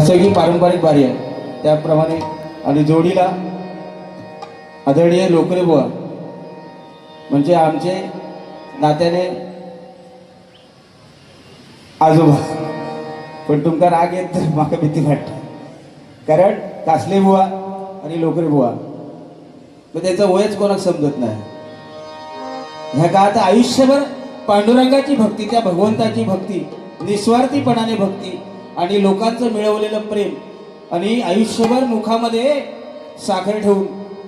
नैसर्गिक पारंपरिक बारी आहे त्याप्रमाणे. आणि जोडीला आदरणीय लोकरे बुवा म्हणजे आमचे नात्याने आजोबा, पण तुमका राग येत तर माका भीती वाटते, कारण कासले बुवा आणि लोकरे बुवा मग त्याचं वयच कोणाक समजत नाही. ह्या काळात आयुष्यभर पांडुरंगाची भक्ती, त्या भगवंताची भक्ती, निस्वार्थीपणाने भक्ती आणि लोकांचं मिळवलेलं प्रेम आणि आयुष्यभर मुखामध्ये साखर ठेवून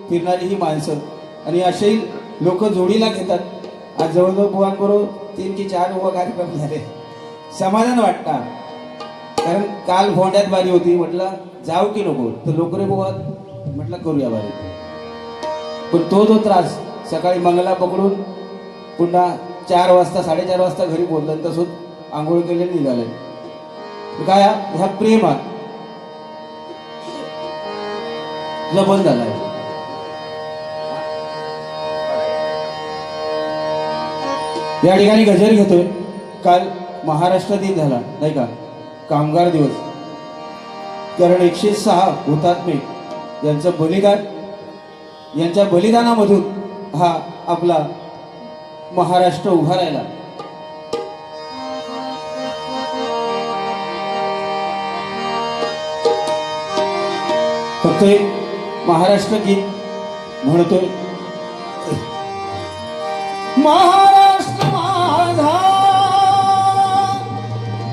फिरणारी ही माणसं आणि असेही लोक जोडीला घेतात. आज जवळजवळ बुवांबरोबर 3 की 4 बुवा कार्यक्रम झाले. समाधान वाटतं, कारण काल भोंड्यात बारी होती, म्हटलं जाऊ की नको, तर लोकरे बुवा म्हटलं करूया बारी. पण तो त्रास सकाळी मंगला पकडून पुन्हा 4 वाजता 4:30 वाजता घरी पोहोचलं, तसंच आंघोळ केले निघाले. काय ह्या प्रेमात बंद झालाय. या ठिकाणी गजर घेतोय. काल महाराष्ट्र दिन झाला नाही का, कामगार दिवस, कारण 106 हुतात्मे यांचं बलिदान, यांच्या बलिदानामधून हा आपला महाराष्ट्र उभा राहिला. फक्त एक महाराष्ट्र गीत म्हणतोय. महाराष्ट्र माझा,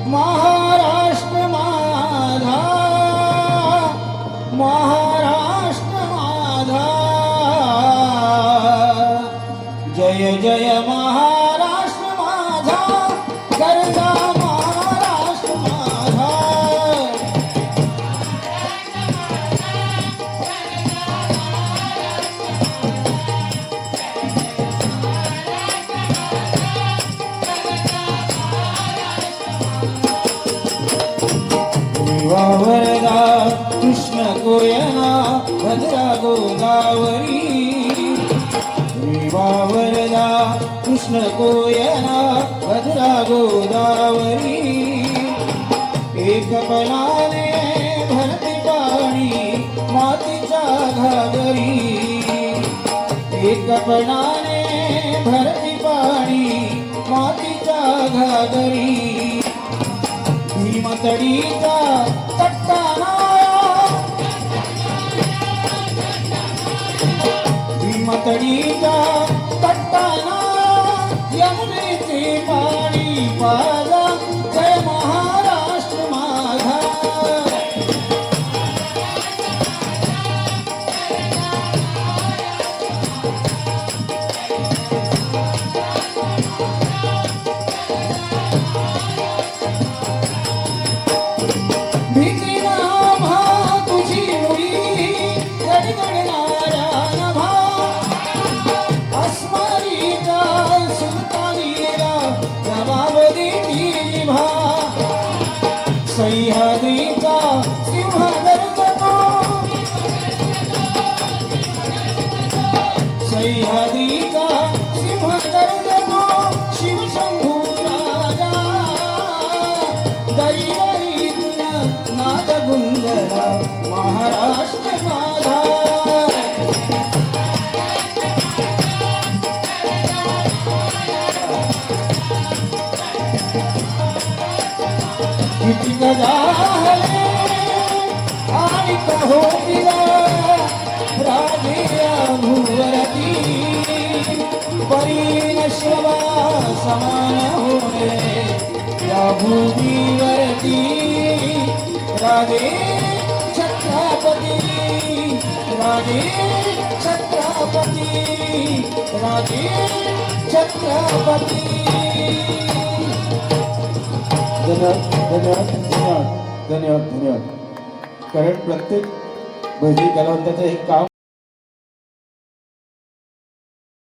महाराष्ट्र माझा, महाराष्ट्र माझा, जय जय महाराष्ट्र माझा, गरजा महाराष्ट्र माझा. वरदा कृष्ण कोयना भद्रा गोदावरी, वरदा कृष्ण कोयना भद्रा गोदावरी. एक पणाने भरती पाणी मातीच्या घागरी, एक पणाने भरती पाणी मातीच्या घागरी. भीमतडीचा तट्टाना, भीमतडीचा तट्टाना, यमुनेचे पाणी पाजा, जय महाराष्ट्र माझा. सह्याद्रीचा सिंह गर्जतो, सह्याद्रीचा सिंह गर्जतो, शिवशंभू राजा. दैवरीतून नाद गुंजला महाराष्ट्र माझा. किती गजाहले आणि कहो दिला राजे भूवरती, परीन शिवा समान होणे या भूमीवरती. राजे छत्रपती, राजे छत्रपती, राजे छत्रपती. धन्यवाद धन्यवाद धन्यवाद धन्यवाद धन्यवाद. कारण प्रत्येक भजनी कलावंताचं हे काम